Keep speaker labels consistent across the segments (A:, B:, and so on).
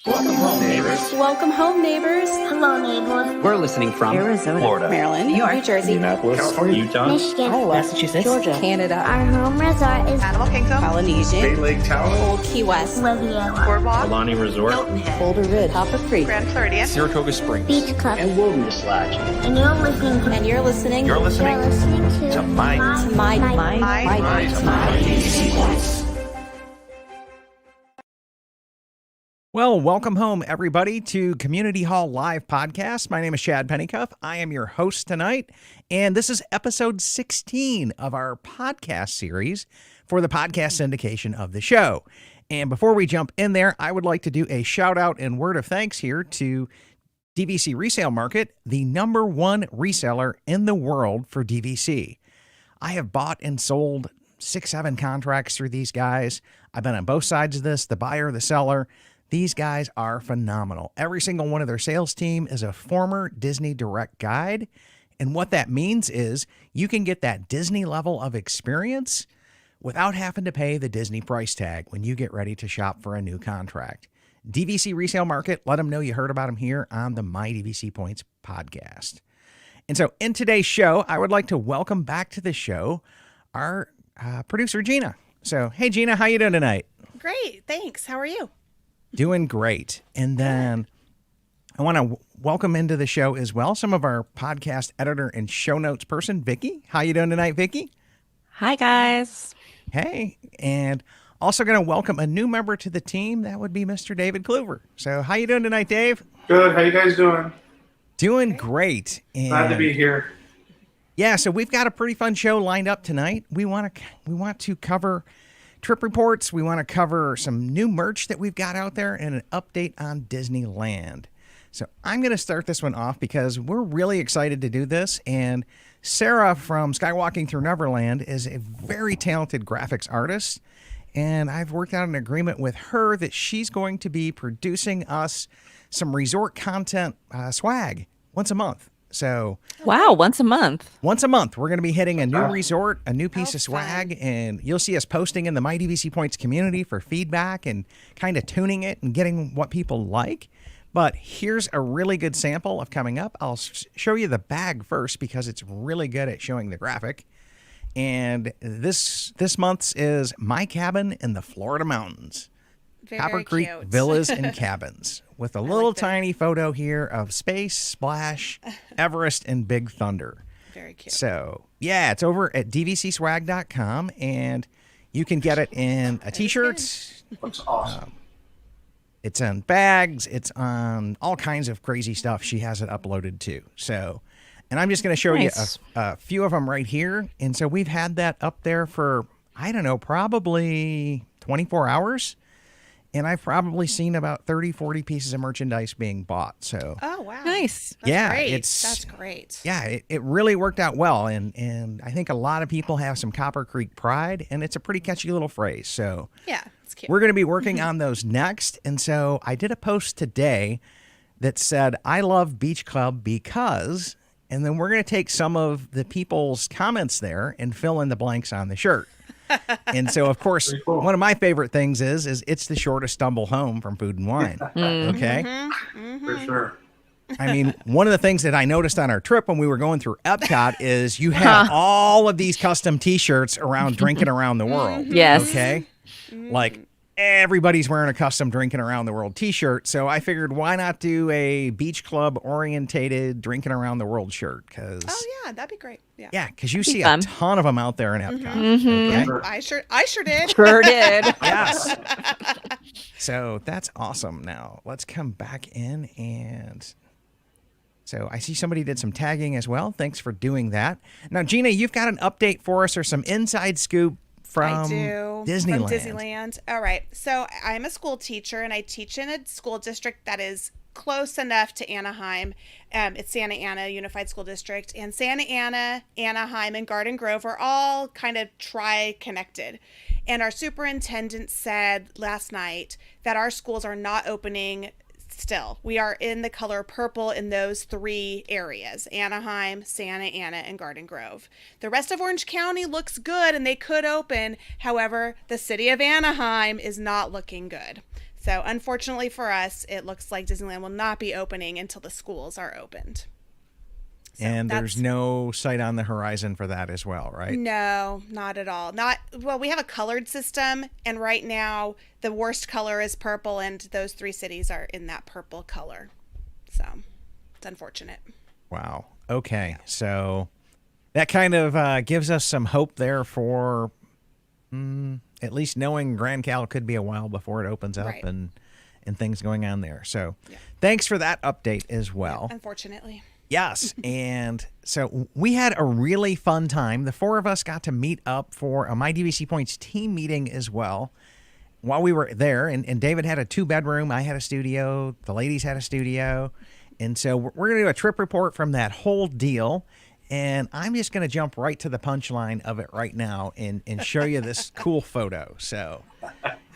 A: Welcome home, neighbors.
B: Welcome home, neighbors.
C: Hello, neighbors.
A: We're listening from
D: Arizona,
A: Florida,
D: Maryland, New York, New Jersey,
A: Indianapolis,
E: California,
A: Utah,
C: Michigan,
D: Iowa, Massachusetts, Georgia, Canada,
C: Our home resort is
F: Animal Kingdom,
D: Polynesian,
E: Bay Lake Tower,
D: Old Key West,
C: Riviera,
F: Boardwalk,
A: Alani Resort,
F: Hilton Head,
D: Boulder Ridge, Copper Creek,
F: Grand Floridian,
A: Saratoga Springs,
C: Beach Club,
E: and Wilderness Lodge.
C: and you're listening to
A: You're listening
C: to
A: my
E: DVC Points.
G: Well, welcome home, everybody, to Community Hall Live Podcast. My name is Chad Pennycuff. I am your host tonight, and this is episode 16 of our podcast series for the podcast syndication of the show. And before we jump in there, I would like to do a shout out and word of thanks here to DVC Resale Market, the number one reseller in the world for DVC. I have bought and sold 6-7 contracts through these guys. I've been on both sides of this, the buyer, the seller. These guys are phenomenal. Every single one of their sales team is a former Disney Direct guide. And what that means is you can get that Disney level of experience without having to pay the Disney price tag when you get ready to shop for a new contract. DVC Resale Market, let them know you heard about them here on the My DVC Points podcast. And so in today's show, I would like to welcome back to the show our producer, Gina. So, hey, Gina, how you doing tonight?
H: Great, thanks. How are you?
G: Doing great. And then I want to welcome into the show as well some of our podcast editor and show notes person, Vicky. How you doing tonight, Vicky?
I: Hi, guys.
G: Hey. And also going to welcome a new member to the team. That would be Mr. David Kluver. So how you doing tonight, Dave?
E: Good. How you guys doing?
G: Doing great. And
E: Glad to be here.
G: yeah, so we've got a pretty fun show lined up tonight. We want to cover trip reports. We want to cover some new merch that we've got out there and an update on Disneyland. So I'm going to start this one off because we're really excited to do this. And Sarah from Skywalking Through Neverland is a very talented graphics artist. And I've worked out an agreement with her that she's going to be producing us some resort content swag once a month. So
I: Wow, once a month.
G: once a month, we're going to be hitting a new resort, a new piece of swag, and you'll see us posting in the My DVC Points community for feedback and kind of tuning it and getting what people like. But here's a really good sample of coming up. I'll show you the bag first because it's really good at showing the graphic. And this month's is My Cabin in the Florida Mountains.
H: Very
G: Copper Creek
H: cute.
G: Villas and Cabins with a little tiny photo here of Space, Splash, Everest, and Big Thunder.
H: Very cute.
G: So, yeah, it's over at dvcswag.com, and you can get it in a t-shirt.
E: Looks awesome.
G: It's on bags. It's on all kinds of crazy stuff. She has it uploaded too. So, and I'm just going to show
I: Nice.
G: you a few of them right here. And so we've had that up there for, I don't know, probably 24 hours. And I've probably seen about 30, 40 pieces of merchandise being bought. So,
H: Oh, wow.
I: Nice.
H: That's
G: yeah,
H: great.
G: it's
H: That's great.
G: yeah, it really worked out well. And I think a lot of people have some Copper Creek pride, and it's a pretty catchy little phrase. So
H: Yeah, it's cute.
G: we're going to be working on those next. And so I did a post today that said, I love Beach Club because, and then we're going to take some of the people's comments there and fill in the blanks on the shirt. And so, of course,
E: cool.
G: one of my favorite things is it's the shortest stumble home from Food and Wine. Okay.
E: For sure.
G: I mean, one of the things that I noticed on our trip when we were going through Epcot is you have all of these custom T-shirts around drinking around the world.
I: Yes.
G: Okay. Like everybody's wearing a custom drinking around the world T-shirt. So I figured, why not do a Beach Club orientated drinking around the world shirt? Because
H: Oh, yeah, that'd be great. Yeah.
G: yeah, because you
I: be
G: see
I: fun.
G: a ton of them out there in Epcot. Okay?
H: I sure did.
I: Sure did.
G: Yes. So that's awesome. Now let's come back in and so I see somebody did some tagging as well. Thanks for doing that. Now, Gina, you've got an update for us or some inside scoop from
H: I do.
G: Disneyland.
H: From Disneyland. All right. So I'm a school teacher, and I teach in a school district that is close enough to Anaheim. It's Santa Ana Unified School District. And Santa Ana, Anaheim, and Garden Grove are all kind of tri-connected. And our superintendent said last night that our schools are not opening still. We are in the color purple in those three areas: Anaheim, Santa Ana, and Garden Grove. The rest of Orange County looks good and they could open. However, the city of Anaheim is not looking good. So unfortunately for us, it looks like Disneyland will not be opening until the schools are opened. So
G: And there's no sight on the horizon for that as well, right?
H: No, not at all. Well, we have a colored system, and right now the worst color is purple, and those 3 cities are in that purple color. So it's unfortunate.
G: Wow. Okay. So that kind of gives us some hope there for at least knowing Grand Cal could be a while before it opens up
H: Right.
G: and things going on there. So thanks for that update as well.
H: Unfortunately.
G: Yes. And so we had a really fun time. The 4 of us got to meet up for a My DVC Points team meeting as well while we were there. And David had a 2-bedroom. I had a studio. The ladies had a studio. And so we're going to do a trip report from that whole deal. And I'm just going to jump right to the punchline of it right now and show you this cool photo. So,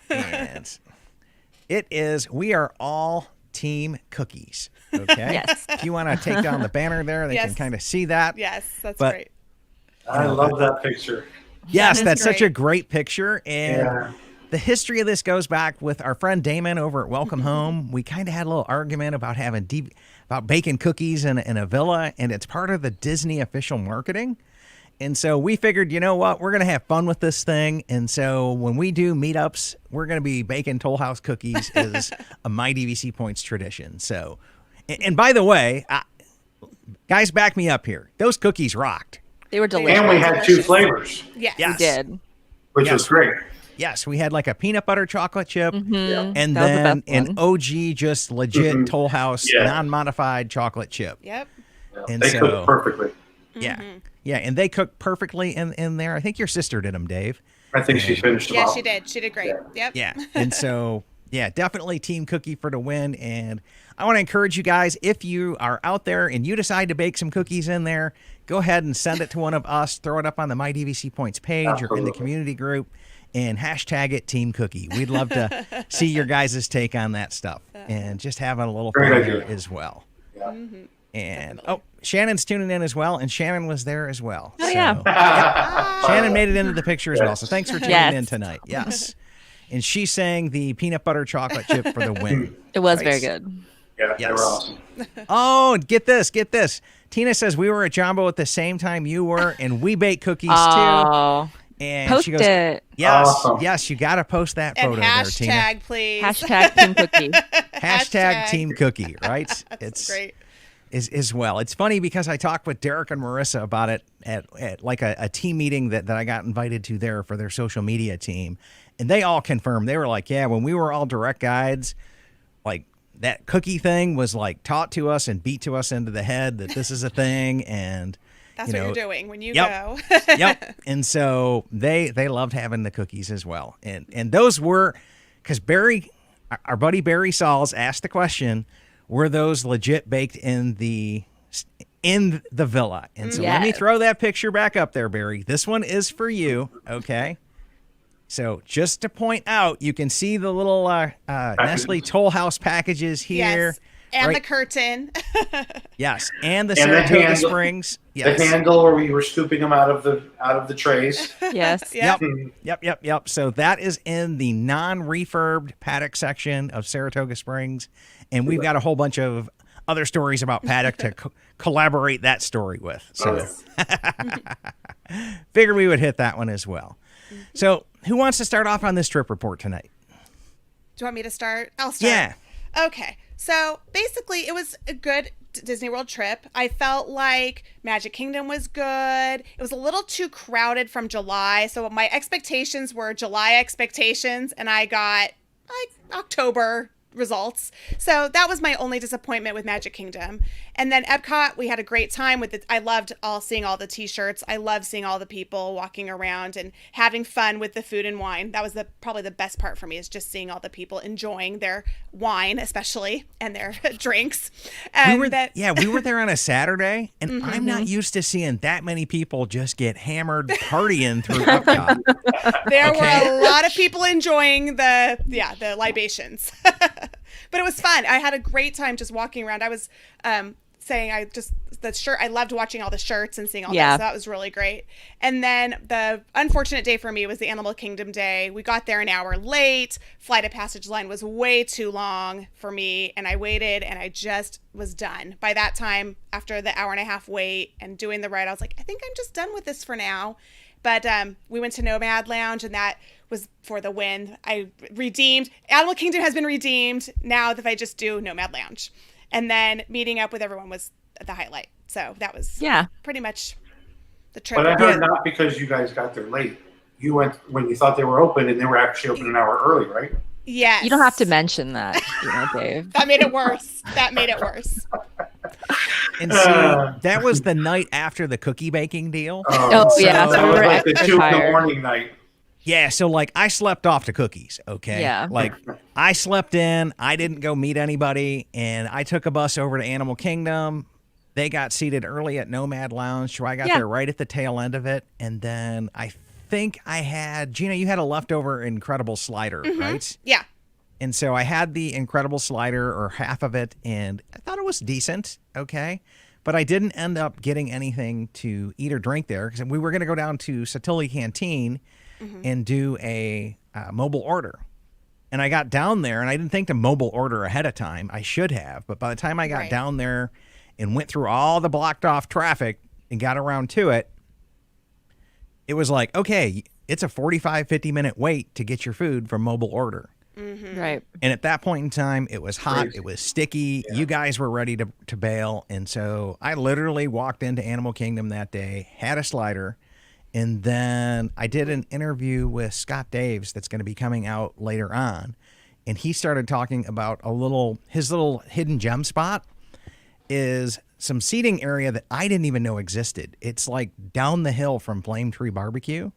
G: and it is, we are all team cookies. Okay.
I: Yes.
G: If you want to take down the banner there, they can kind of see that.
H: Yes, that's
G: But-
H: great.
E: I love that picture.
G: Yes,
H: That
G: that's
H: is
G: such a
H: great.
G: great picture. And
E: Yeah.
G: the history of this goes back with our friend Damon over at Welcome Home. We kind of had a little argument about having about baking cookies in a villa, and it's part of the Disney official marketing. And so we figured, you know what, we're going to have fun with this thing. And so when we do meetups, we're going to be baking Toll House cookies as a My DVC Points tradition. So, and by the way, guys, back me up here. Those cookies rocked.
I: They were delicious.
E: And we had 2 flavors,
H: Yes.
G: Yes.
I: We did.
E: which
G: Yes.
E: was great.
G: Yes, we had like a peanut butter chocolate chip and
I: That was the
G: then
I: best
G: an
I: one.
G: OG, just legit
E: Mhm.
G: Toll House,
E: Yeah.
G: non-modified chocolate chip.
H: Yep.
E: Yeah.
G: And
E: They
G: so-
E: cooked perfectly.
G: Yeah. Yeah, and they cooked perfectly in there. I think your sister did them, Dave.
E: I think she finished them
H: Yeah,
E: all.
H: she did. She did great. Yep.
G: Yeah. And so, yeah, definitely Team Cookie for the win. And I want to encourage you guys, if you are out there and you decide to bake some cookies in there, go ahead and send it to one of us. Throw it up on the My DVC Points page or in the
E: Absolutely.
G: community group and hashtag it Team Cookie. We'd love to see your guys' take on that stuff and just having a little fun
E: Great
G: here
E: idea.
G: as well.
E: Yeah.
G: And Shannon's tuning in as well, and Shannon was there as well.
I: Oh, yeah.
G: Yep. Shannon made it into the picture as well. So thanks for tuning
I: Yes.
G: in tonight. Yes. And she sang the peanut butter chocolate chip for the win.
I: It was
G: Nice.
I: very good.
E: Yeah, they
G: Yes.
E: were awesome.
G: Oh, get this. Tina says we were at Jumbo at the same time you were, and we baked cookies too.
I: Oh,
G: And
I: post
G: she goes,
I: it.
G: Yes,
E: Awesome.
G: yes, you got to post that
H: And
G: photo there, Tina.
H: hashtag, please.
I: Hashtag Team Cookie.
G: Hashtag Team Cookie, right?
H: That's great.
G: As well. It's funny because I talked with Derek and Marissa about it at like a team meeting that I got invited to there for their social media team. And they all confirmed. They were like, yeah, when we were all direct guides, like that cookie thing was like taught to us and beat to us into the head that this is a thing. And
H: That's
G: you
H: what
G: know,
H: you're doing when you
G: Yep.
H: go.
G: Yep. And so they loved having the cookies as well. And those were, because Barry, our buddy Barry Sauls asked the question, were those legit baked in the villa? And so let me
I: Yes.
G: throw that picture back up there, Barry. This one is for you. Okay. So just to point out, you can see the little Nestle Toll House packages here.
H: Yes. And
G: right?
H: the curtain.
G: Yes. And the
E: And the
G: Saratoga
E: handle-
G: Springs. Yes.
E: The handle where we were scooping them out of the trays.
I: Yes.
H: Yeah.
G: Yep. So that is in the non-refurbed paddock section of Saratoga Springs. And we've got a whole bunch of other stories about paddock to collaborate that story with. So figure we would hit that one as well. So who wants to start off on this trip report tonight?
H: Do you want me to start? I'll start.
G: Yeah.
H: Okay. So basically, it was a good Disney World trip. I felt like Magic Kingdom was good. It was a little too crowded from July. So my expectations were July expectations, and I got like October results. So that was my only disappointment with Magic Kingdom. And then Epcot, we had a great time with it. I loved seeing all the t-shirts. I love seeing all the people walking around and having fun with the food and wine. That was probably the best part for me, is just seeing all the people enjoying their wine, especially, and their drinks. And
G: we were there on a Saturday, and I'm not used to seeing that many people just get hammered partying through Epcot.
H: there
G: Okay.
H: were a lot of people enjoying the libations. But it was fun. I had a great time just walking around. I was saying the shirt. I loved watching all the shirts and seeing all
I: Yeah.
H: that. So that was really great. And then the unfortunate day for me was the Animal Kingdom day. We got there an hour late. Flight of passage line was way too long for me. And I waited and I just was done. By that time, after the hour and a half wait and doing the ride, I was like, I think I'm just done with this for now. But we went to Nomad Lounge, and that was for the win. I redeemed. Animal Kingdom has been redeemed. Now if I just do Nomad Lounge. And then meeting up with everyone was the highlight. So that was pretty much the trip.
E: But I heard not because you guys got there late. You went when you thought they were open, and they were actually open an hour early, right?
H: Yes.
I: You don't have to mention that, Dave.
H: That made it worse.
G: And see, that was the night after the cookie baking deal.
I: Oh, yeah.
E: That was
I: we were
E: like the
I: extra
E: 2 in the
I: tired.
E: morning night.
G: Yeah, so like I slept off to cookies, okay?
I: Yeah.
G: Like I slept in, I didn't go meet anybody, and I took a bus over to Animal Kingdom. They got seated early at Nomad Lounge, so I got there right at the tail end of it. And then I think I had, Gina, you had a leftover Incredible slider, right?
H: Yeah.
G: And so I had the Incredible slider, or half of it, and I thought it was decent, okay? But I didn't end up getting anything to eat or drink there because we were going to go down to Satili Canteen and do a mobile order. And I got down there, and I didn't think to mobile order ahead of time. I should have. But by the time I got down there and went through all the blocked off traffic and got around to it, it was like, okay, it's a 45, 50-minute wait to get your food from mobile order.
I: Right.
G: And at that point in time, it was hot.
E: Crazy.
G: It was sticky. You guys were ready to bail. And so I literally walked into Animal Kingdom that day, had a slider, and then I did an interview with Scott Daves that's going to be coming out later on. And he started talking about his little hidden gem spot is some seating area that I didn't even know existed. It's like down the hill from Flame Tree Barbecue.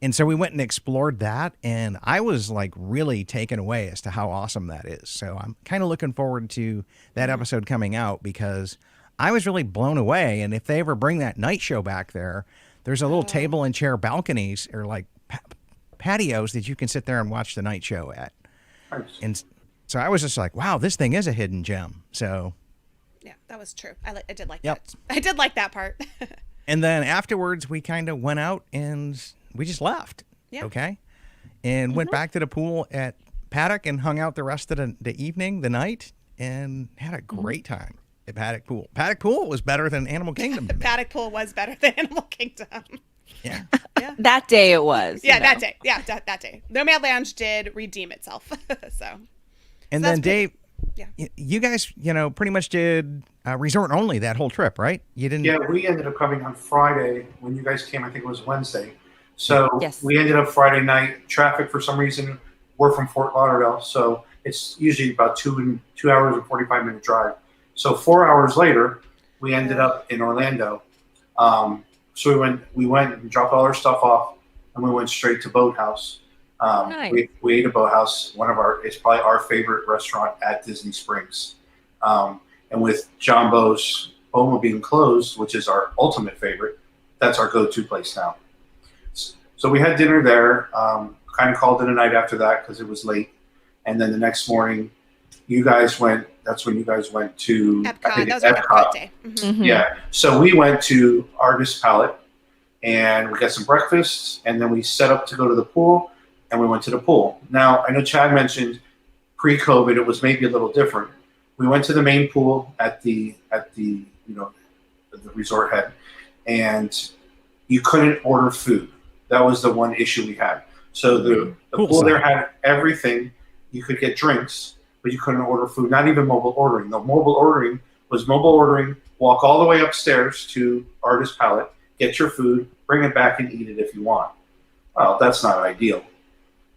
G: And so we went and explored that, and I was like really taken away as to how awesome that is. So I'm kind of looking forward to that episode coming out because I was really blown away. And if they ever bring that night show back there, there's a little table and chair balconies or like patios that you can sit there and watch the night show at.
E: Nice.
G: And so I was just like, wow, this thing is a hidden gem. So
H: Yeah, that was true. I did like
G: Yep.
H: that. I did like that part.
G: and then afterwards we kind of went out and we just left.
H: Yeah.
G: Okay. And went back to the pool at Paddock and hung out the rest of the evening, the night, and had a great time at Paddock Pool. Paddock Pool was better than Animal Kingdom to me.
H: Paddock Pool was better than Animal Kingdom.
G: Yeah.
I: That day it was.
H: Yeah,
I: you
H: that
I: know.
H: day. Yeah, that day. Nomad Lounge did redeem itself. So.
G: And
H: So
G: then
H: that's pretty-
G: Dave, you guys, pretty much did resort only that whole trip, right? You didn't.
E: Yeah, we ended up coming on Friday. When you guys came, I think it was Wednesday. So
I: Yes.
E: we ended up Friday night. Traffic, for some reason, we're from Fort Lauderdale, so it's usually about 2 hours and 45-minute drive. So 4 hours later, we ended up in Orlando. So we went and dropped all our stuff off, and we went straight to Boathouse.
I: Nice.
E: We ate at Boathouse, it's probably our favorite restaurant at Disney Springs. And with John Bo's Boma being closed, which is our ultimate favorite, that's our go-to place now. So we had dinner there, kind of called it a night after that because it was late. And then the next morning, that's when you guys went to I
H: Epcot.
E: think
H: That was
E: it's
H: our Epcot day. Mhm.
I: Mhm.
E: Yeah. So we went to Artist Palette and we got some breakfast and then we set up to go to the pool and we went to the pool. Now, I know Chad mentioned pre-COVID, it was maybe a little different. We went to the main pool at the resort head and you couldn't order food. That was the one issue we had. So the pool there had everything. You could get drinks, but you couldn't order food, not even mobile ordering. The mobile ordering was walk all the way upstairs to Artist Palette, get your food, bring it back and eat it if you want. Well, that's not ideal,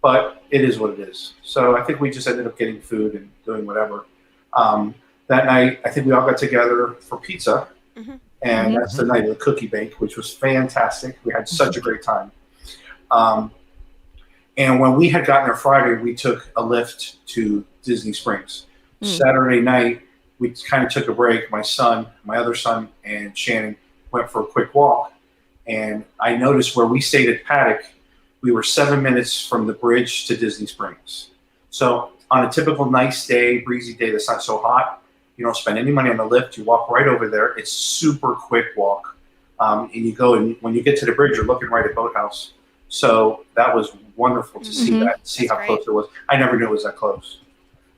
E: but it is what it is. So I think we just ended up getting food and doing whatever. That night, I think we all got together for pizza, and that's the night of the cookie bake, which was fantastic. We had such a great time. And when we had gotten there Friday, we took a lift to Disney Springs. Saturday night, we kind of took a break. My other son, and Shannon went for a quick walk. And I noticed where we stayed at Paddock, we were 7 minutes from the bridge to Disney Springs. So on a typical nice day, breezy day that's not so hot, You don't spend any money on the lift. You walk right over there. It's super quick walk. And you go, and when you get to the bridge, you're looking right at Boathouse. So that was wonderful to see that, see
H: That's
E: how close it was. I never knew it was that close.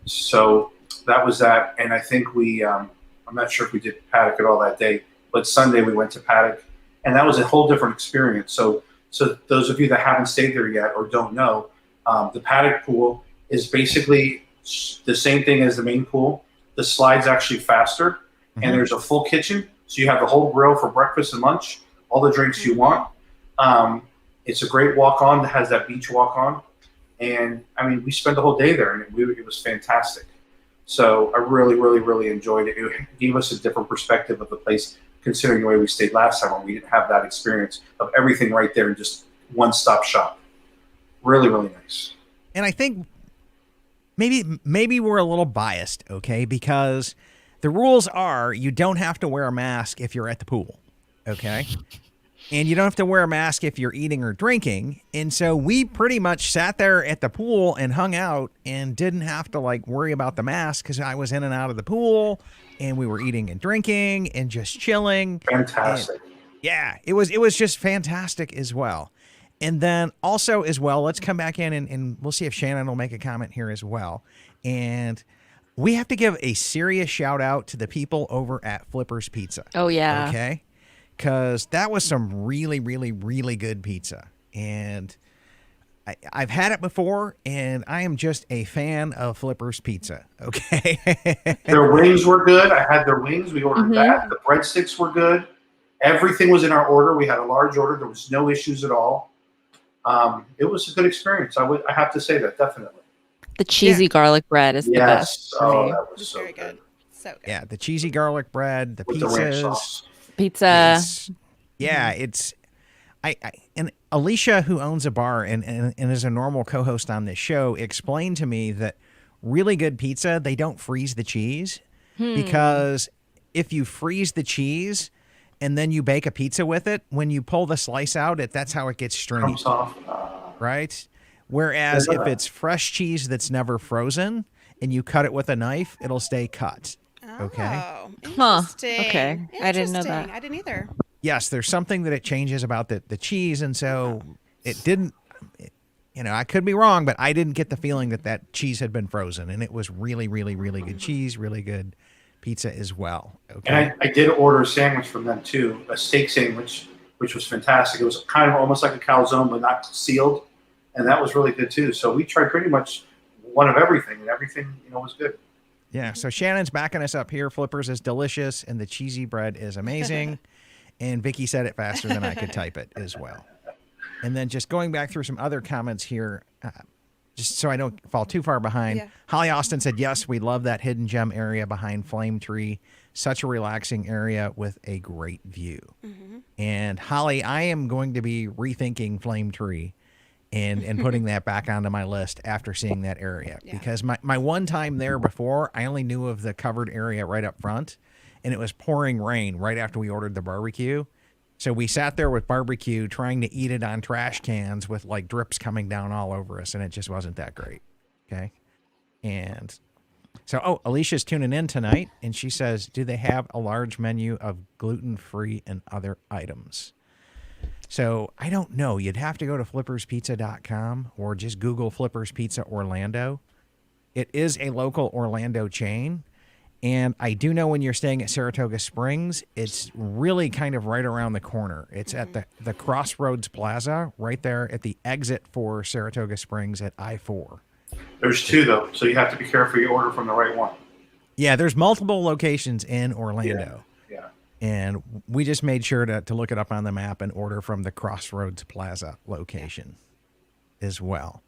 E: So that was that. And I think I'm not sure if we did Paddock at all that day, but Sunday we went to Paddock, and that was a whole different experience. So those of you that haven't stayed there yet or don't know, the Paddock pool is basically the same thing as the main pool. The slide's actually faster, and there's a full kitchen. So you have the whole grill for breakfast and lunch, all the drinks you want. It's a great walk-on that has that beach walk-on. And, I mean, we spent the whole day there, and it was fantastic. So I really, really, really enjoyed it. It gave us a different perspective of the place, considering the way we stayed last time when we didn't have that experience of everything right there and just one-stop shop. Really, really nice.
G: And I think maybe we're a little biased, okay? Because the rules are you don't have to wear a mask if you're at the pool, okay? And you don't have to wear a mask if you're eating or drinking. And so we pretty much sat there at the pool and hung out and didn't have to like worry about the mask because I was in and out of the pool and we were eating and drinking and just chilling.
E: Fantastic.
G: And yeah, it was just fantastic as well. And then also as well, let's come back in and we'll see if Shannon will make a comment here as well. And we have to give a serious shout out to the people over at Flipper's Pizza.
I: Oh, yeah.
G: Okay. Because that was some really, really, really good pizza. And I've had it before, and I am just a fan of Flipper's Pizza. Okay.
E: Their wings were good. I had their wings. We ordered that. The breadsticks were good. Everything was in our order. We had a large order. There was no issues at all. It was a good experience. I have to say that, definitely.
I: The cheesy garlic bread is the best.
E: Oh, that was
H: It's
E: so
H: very
E: good.
H: So good.
G: Yeah, the cheesy garlic bread, the
E: With the ranch
G: pizzas.
E: sauce.
I: Pizza.
G: It's and Alicia, who owns a bar and is a normal co-host on this show, explained to me that really good pizza, they don't freeze the cheese because if you freeze the cheese and then you bake a pizza with it, when you pull the slice out, that's how it gets stringy,
E: Comes off.
G: right? Whereas if it's fresh cheese that's never frozen and you cut it with a knife, it'll stay cut. Okay.
H: Oh,
I: Huh.
H: interesting.
I: Okay. I didn't know that.
H: I didn't either.
G: Yes, there's something that it changes about the cheese, and so it didn't. I could be wrong, but I didn't get the feeling that cheese had been frozen, and it was really, really, really good cheese, really good pizza as well. Okay.
E: And I did order a sandwich from them too, a steak sandwich, which was fantastic. It was kind of almost like a calzone, but not sealed, and that was really good too. So we tried pretty much one of everything, and everything was good.
G: Yeah. So Shannon's backing us up here. Flippers is delicious, and the cheesy bread is amazing. And Vicky said it faster than I could type it as well. And then just going back through some other comments here, just so I don't fall too far behind.
H: Yeah.
G: Holly Austin said, yes, we love that hidden gem area behind Flame Tree. Such a relaxing area with a great view. And Holly, I am going to be rethinking Flame Tree and putting that back onto my list after seeing that area.
H: Yeah.
G: Because my one time there before, I only knew of the covered area right up front. And it was pouring rain right after we ordered the barbecue. So we sat there with barbecue trying to eat it on trash cans with like drips coming down all over us. And it just wasn't that great. Okay. And so, Alicia's tuning in tonight. And she says, do they have a large menu of gluten-free and other items? So I don't know. You'd have to go to flipperspizza.com or just Google Flippers Pizza Orlando. It is a local Orlando chain. And I do know when you're staying at Saratoga Springs, it's really kind of right around the corner. It's at the Crossroads Plaza, right there at the exit for Saratoga Springs at I-4.
E: There's two, though, so you have to be careful you order from the right one.
G: Yeah, there's multiple locations in Orlando.
E: Yeah.
G: And we just made sure to look it up on the map and order from the Crossroads Plaza location as well.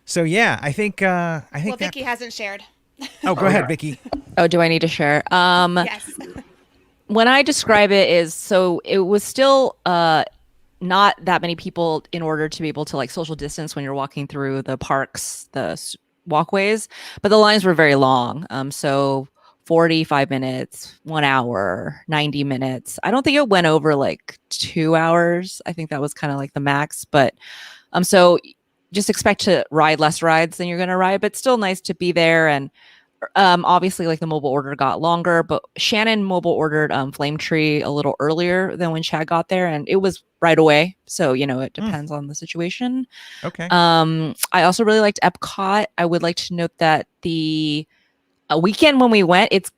G: So, yeah, I think
H: Well, Vicky hasn't shared.
G: Oh, go ahead, Vicky.
I: Oh, do I need to share?
H: Yes.
I: When I describe it it was still not that many people in order to be able to like social distance when you're walking through the parks, walkways, but the lines were very long. So 45 minutes, 1 hour, 90 minutes. I don't think it went over like 2 hours. I think that was kind of like the max, but so just expect to ride less rides than you're going to ride, but still nice to be there. And obviously like the mobile order got longer, but Shannon mobile ordered Flame Tree a little earlier than when Chad got there, and it was right away. So, it depends on the situation.
G: Okay.
I: I also really liked Epcot. I would like to note that the weekend when we went, it's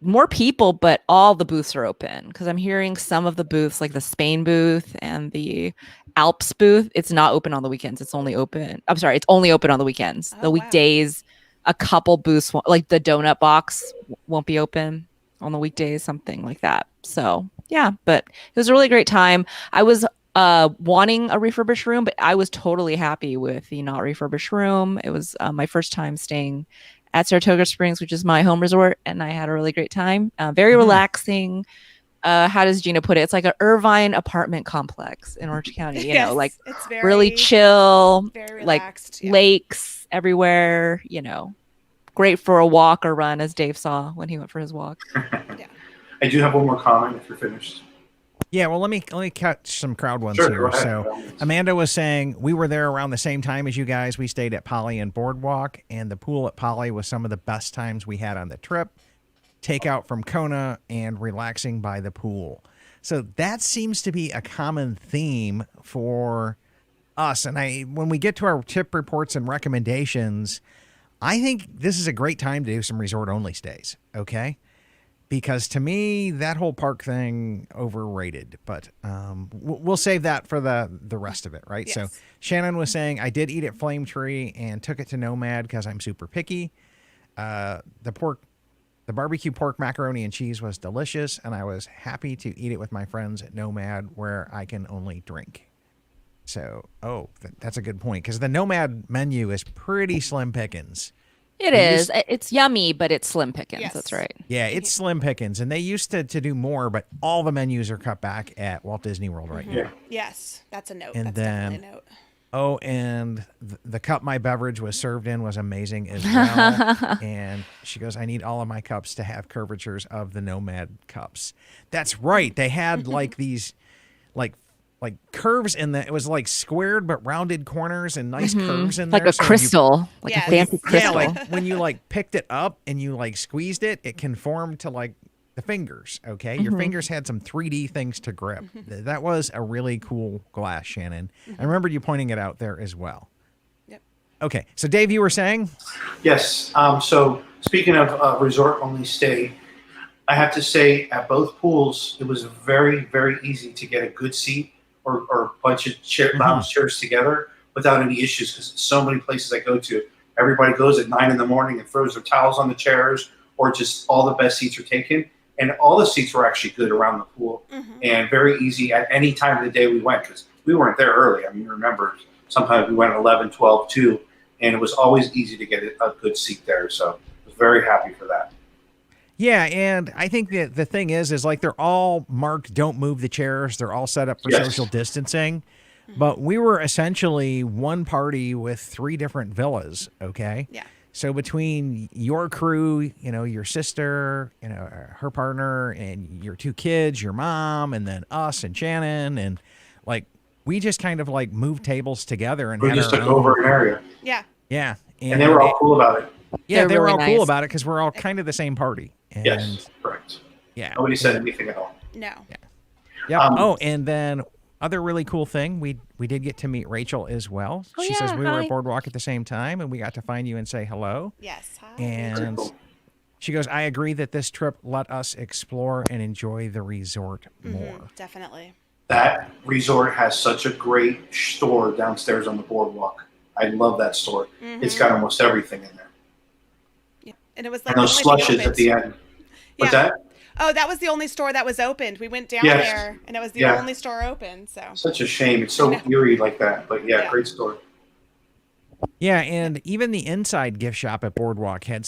I: more people, but all the booths are open, because I'm hearing some of the booths, like the Spain booth and the Alps booth, it's not open on the weekends. It's only open on the weekends.
H: Oh,
I: The
H: wow.
I: weekdays, a couple booths, like the donut box won't be open on the weekdays, something like that. So yeah, but it was a really great time. I was wanting a refurbished room, but I was totally happy with the not refurbished room. It was my first time staying at Saratoga Springs, which is my home resort, and I had a really great time. Very relaxing. How does Gina put it? It's like an Irvine apartment complex in Orange County.
H: Yes,
I: Like
H: it's very,
I: really chill,
H: very
I: like
H: relaxed. Yeah.
I: lakes everywhere. Great for a walk or run, as Dave saw when he went for his walk.
E: I do have one more comment if you're finished.
G: Yeah, well, let me catch some crowd ones
E: Sure, go
G: here.
E: ahead.
G: So Amanda was saying we were there around the same time as you guys. We stayed at Poly and Boardwalk, and the pool at Poly was some of the best times we had on the trip. Takeout from Kona and relaxing by the pool. So that seems to be a common theme for us. And when we get to our tip reports and recommendations, I think this is a great time to do some resort only stays. Okay. Because to me, that whole park thing overrated, but we'll save that for the rest of it, right?
H: Yes.
G: So Shannon was saying, I did eat at Flame Tree and took it to Nomad because I'm super picky. The barbecue pork macaroni and cheese was delicious, and I was happy to eat it with my friends at Nomad where I can only drink. So, that's a good point, because the Nomad menu is pretty slim pickings.
I: It is. It's yummy, but it's slim pickings.
H: Yes.
I: That's right.
G: Yeah, it's slim pickings, and they used to do more, but all the menus are cut back at Walt Disney World right now.
H: Yes, that's a note.
G: And
H: That's
G: then-
H: definitely a note.
G: Oh, and the cup my beverage was served in was amazing as well. And she goes, I need all of my cups to have curvatures of the Nomad cups. That's right. They had like these like curves in it was like squared but rounded corners and nice curves in
I: Like
G: there.
I: a
G: So
I: crystal, like
H: Yes.
I: a fancy
G: Yeah,
I: crystal.
G: like when you like picked it up and you like squeezed it, it conformed to like the fingers. Okay, your fingers had some 3D things to grip. That was a really cool glass, Shannon. I remember you pointing it out there as well.
H: Yep.
G: Okay, so Dave, you were saying?
E: Yes. So speaking of resort only stay, I have to say at both pools, it was very, very easy to get a good seat or a bunch of lounge chairs together without any issues, because so many places I go to, everybody goes at 9 a.m. and throws their towels on the chairs, or just all the best seats are taken. And all the seats were actually good around the pool and very easy at any time of the day we went, because we weren't there early. I mean, remember, sometimes we went at 11, 12, 2, and it was always easy to get a good seat there. So I was very happy for that.
G: Yeah, and I think that the thing is like they're all marked, don't move the chairs. They're all set up for
E: Yes.
G: social distancing. But we were essentially one party with 3 different villas, okay?
H: Yeah.
G: So between your crew, your sister, her partner, and your 2 kids, your mom, and then us and Shannon, and like we just kind of like moved tables together and
E: We
G: had
E: just
G: our
E: took
G: own.
E: over an area,
H: Yeah.
G: Yeah,
E: and they were all cool about it.
G: Yeah,
I: They're
G: they were
I: really
G: all cool
I: nice.
G: about it because we're all kind of the same party. And
E: Yes, correct.
G: Yeah.
E: Nobody said anything at all.
H: No.
G: Yeah. And then other really cool thing, we did get to meet Rachel as well.
I: Oh,
G: She
I: yeah,
G: says we were
I: hi.
G: at Boardwalk at the same time, and we got to find you and say hello.
H: Yes. Hi.
G: And
E: cool.
G: she goes, I agree that this trip let us explore and enjoy the resort more.
H: Definitely.
E: That resort has such a great store downstairs on the boardwalk. I love that store. It's got almost everything in there.
H: Yeah. And it was like
E: And those
H: the only thing
E: slushes at the end. What's
H: Yeah.
E: that?
H: Oh, that was the only store that was opened. We went down
E: Yes.
H: there, and it was the
E: Yeah.
H: only store open. So
E: Such a shame. It's so
H: I know.
E: eerie like that. But yeah,
H: Yeah.
E: great store.
G: Yeah, and even the inside gift shop at Boardwalk had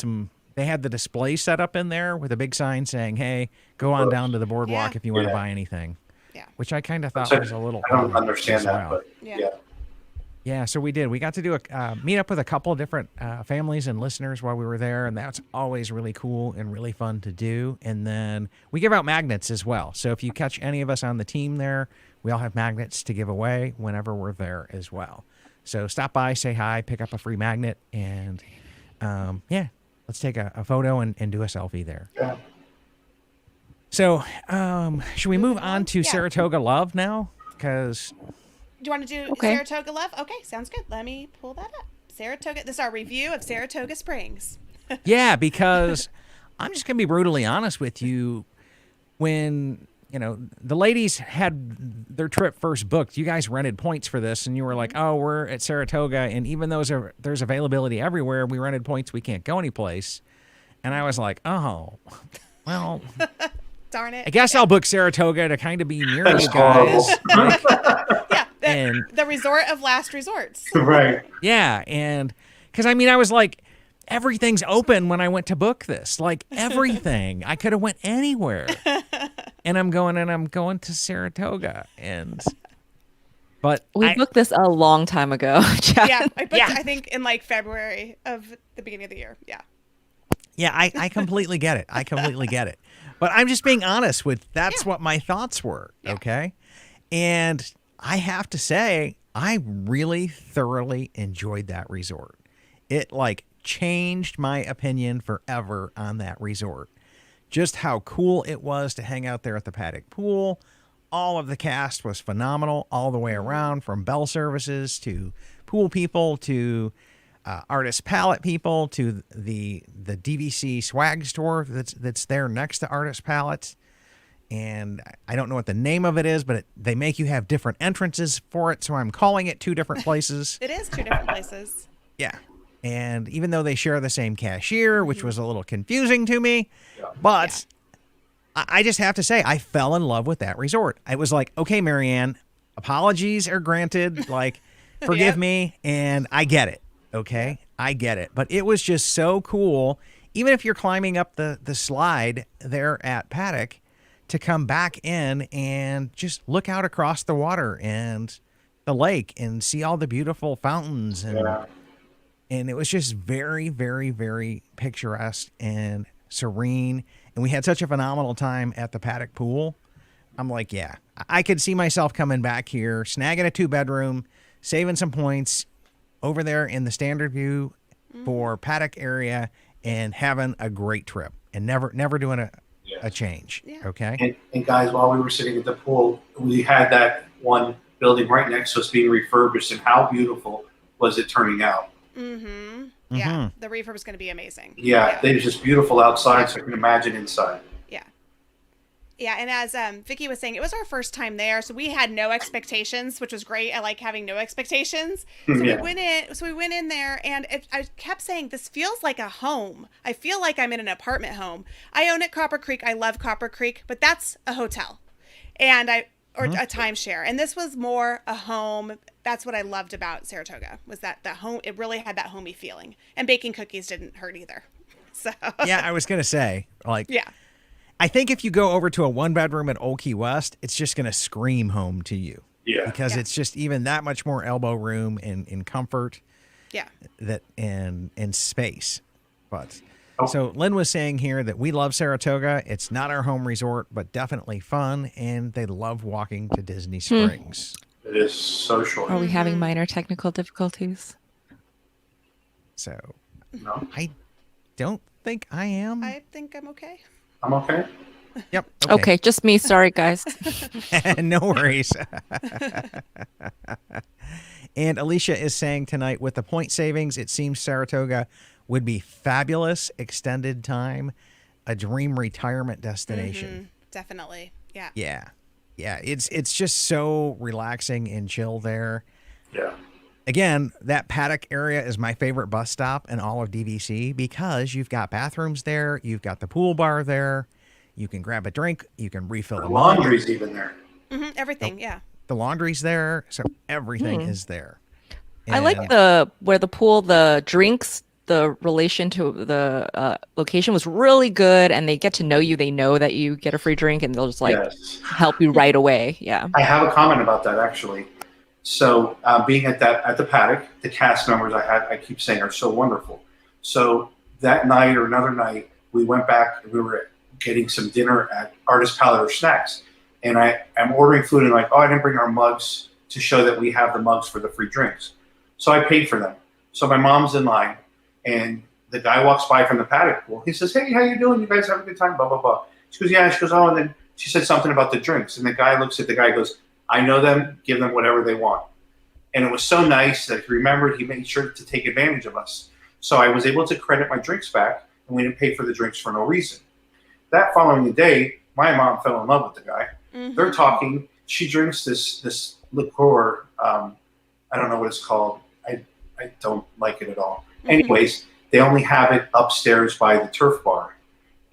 G: they had the display set up in there with a big sign saying, hey, go on down to the Boardwalk
H: Yeah.
G: if you want to
E: Yeah.
G: buy anything.
H: Yeah.
G: Which I kind of thought
E: So,
G: was a little
E: I don't
G: odd
E: understand
G: as
E: that,
G: well.
E: but
H: Yeah.
E: yeah.
G: Yeah, so we did. We got to do a meet up with a couple of different families and listeners while we were there, and that's always really cool and really fun to do. And then we give out magnets as well. So if you catch any of us on the team there, we all have magnets to give away whenever we're there as well. So stop by, say hi, pick up a free magnet, and yeah, Let's take a photo and do a selfie there.
E: Yeah.
G: So, should we move on to
H: Yeah.
G: Saratoga Love now? Because
H: Do you want to do
I: Okay.
H: Saratoga Love? Okay, sounds good. Let me pull that up. Saratoga. This is our review of Saratoga Springs.
G: yeah, because I'm just gonna be brutally honest with you. When the ladies had their trip first booked, you guys rented points for this, and you were like, "Oh, we're at Saratoga," and even though there's availability everywhere, we rented points. We can't go anyplace, and I was like, "Oh, well."
H: Darn it.
G: I guess I'll book Saratoga to kind of be near
E: That's
G: you guys.
H: Yeah,
G: And-
H: the resort of last resorts.
E: Right.
G: Yeah, and because I was like, everything's open when I went to book this, like everything. I could have went anywhere, and I'm going to Saratoga, but
I: We booked this a long time ago. Chad.
H: Yeah, I booked
G: Yeah.
H: I think in like February of the beginning of the year. Yeah.
G: Yeah, I completely get it. I completely get it. But I'm just being honest with that's what my thoughts were, okay? And I have to say, I really thoroughly enjoyed that resort. It like changed my opinion forever on that resort. Just how cool it was to hang out there at the paddock pool. All of the cast was phenomenal all the way around, from bell services to pool people to Artist Palette people to the DVC swag store that's there next to Artist Palette. And I don't know what the name of it is, but they make you have different entrances for it, so I'm calling it two different places.
H: It is two different places.
G: Yeah. And even though they share the same cashier, which was a little confusing to me, but I just have to say, I fell in love with that resort. I was like, okay, Marianne, apologies are granted. Like, forgive me, and I get it. Okay, I get it. But it was just so cool, even if you're climbing up the slide there at Paddock, to come back in and just look out across the water and the lake and see all the beautiful fountains. And it was just very, very, very picturesque and serene. And we had such a phenomenal time at the Paddock pool. I'm like, yeah, I could see myself coming back here, snagging a 2-bedroom, saving some points over there in the standard view for Paddock area, and having a great trip and never doing a change.
H: Yeah.
G: Okay.
E: And guys, while we were sitting at the pool, we had that one building right next to us being refurbished, and how beautiful was it turning out?
H: Mm-hmm. Yeah, the refurb is going to be amazing.
E: Yeah, it was just beautiful outside, so I can imagine inside.
H: Yeah, and as Vicky was saying, it was our first time there, so we had no expectations, which was great. I like having no expectations. So we went in there, and I kept saying, this feels like a home. I feel like I'm in an apartment home. I own at Copper Creek. I love Copper Creek, but that's a hotel, and a timeshare. And this was more a home. That's what I loved about Saratoga, was that the home. It really had that homey feeling, and baking cookies didn't hurt either. So
G: Yeah, I was gonna say, like,
H: yeah.
G: I think if you go over to a 1-bedroom at Old Key West, it's just going to scream home to you.
E: Yeah.
G: Because it's just even that much more elbow room and comfort.
H: Yeah.
G: And space. But so Lynn was saying here that we love Saratoga. It's not our home resort, but definitely fun. And they love walking to Disney Springs.
E: It is so short.
I: Are we having minor technical difficulties?
G: So
E: No,
G: I don't think I am.
H: I think I'm okay.
E: I'm okay.
G: Yep.
I: Okay, just me. Sorry, guys.
G: No worries. And Alicia is saying tonight, with the point savings, it seems Saratoga would be fabulous extended time, a dream retirement destination.
H: Definitely. Yeah.
G: Yeah. Yeah. It's just so relaxing and chill there.
E: Yeah.
G: Again, that Paddock area is my favorite bus stop in all of DVC because you've got bathrooms there, you've got the pool bar there, you can grab a drink, you can refill
E: The
G: the
E: laundry's even there.
H: Everything. Yeah.
G: The laundry's there, so everything is there.
I: I like
G: And-
I: where the pool, the drinks, the relation to the location was really good, and they get to know you. They know that you get a free drink, and they'll just like help you right away. Yeah.
E: I have a comment about that actually. So being at the paddock, the cast members I keep saying are so wonderful. So that night or another night, we went back and we were getting some dinner at Artist Palette or Snacks. And I'm ordering food and like, oh, I didn't bring our mugs to show that we have the mugs for the free drinks. So I paid for them. So my mom's in line and the guy walks by from the paddock pool. He says, "Hey, how you doing? You guys have a good time?" Blah blah blah. She goes, "Yeah." She goes, "Oh," and then she said something about the drinks, and the guy looks at the guy and goes, "I know them. Give them whatever they want." And it was so nice that he remembered. He made sure to take advantage of us. So I was able to credit my drinks back, and we didn't pay for the drinks for no reason. That following day, my mom fell in love with the guy.
H: Mm-hmm.
E: They're talking. She drinks this liqueur. I don't know what it's called. I don't like it at all.
H: Mm-hmm.
E: Anyways, they only have it upstairs by the turf bar.